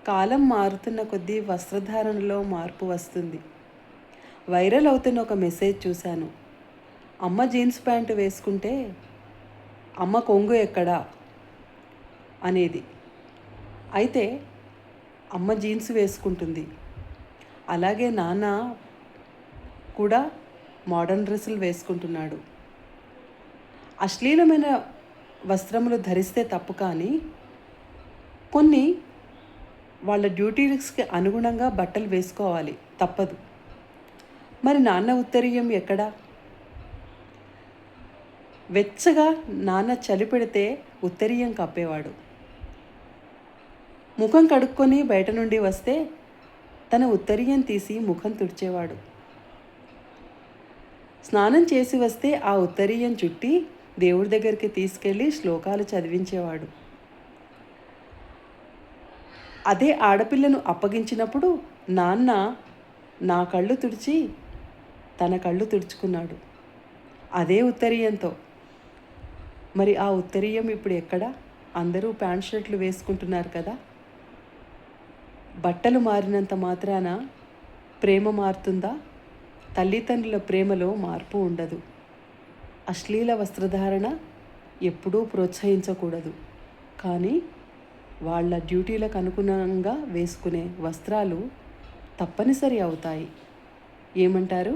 కాలం మారుతున్న కొద్దీ వస్త్రధారణలో మార్పు వస్తుంది. వైరల్ అవుతున్న ఒక మెసేజ్ చూశాను. అమ్మ జీన్స్ ప్యాంటు వేసుకుంటే అమ్మ కొంగు ఎక్కడా అనేది. అయితే అమ్మ జీన్స్ వేసుకుంటుంది. అలాగే నాన్న కూడా మోడర్న్ డ్రెస్సులు వేసుకుంటున్నాడు. అశ్లీలమైన వస్త్రములు ధరిస్తే తప్పు, కానీ కొన్ని వాళ్ళ డ్యూటీస్కి అనుగుణంగా బట్టలు వేసుకోవాలి, తప్పదు. మరి నాన్న ఉత్తరీయం ఎక్కడా? వెచ్చగా నాన్న చలి పెడితే ఉత్తరీయం కప్పేవాడు. ముఖం కడుక్కొని బయట నుండి వస్తే తన ఉత్తరీయం తీసి ముఖం తుడిచేవాడు. స్నానం చేసి వస్తే ఆ ఉత్తరీయం చుట్టి దేవుడి దగ్గరికి తీసుకెళ్ళి శ్లోకాలు చదివించేవాడు. అదే ఆడపిల్లను అప్పగించినప్పుడు నాన్న నా కళ్ళు తుడిచి తన కళ్ళు తుడుచుకున్నాడు, అదే ఉత్తరీయంతో. మరి ఆ ఉత్తరీయం ఇప్పుడు ఎక్కడ? అందరూ ప్యాంట్ షర్ట్లు వేసుకుంటున్నారు కదా. బట్టలు మారినంత మాత్రాన ప్రేమ మారుతుందా? తల్లిదండ్రుల ప్రేమలో మార్పు ఉండదు. అశ్లీల వస్త్రధారణ ఎప్పుడూ ప్రోత్సహించకూడదు, కానీ వాళ్ళ డ్యూటీలకు అనుగుణంగా వేసుకునే వస్త్రాలు తప్పనిసరి అవుతాయి. ఏమంటారు?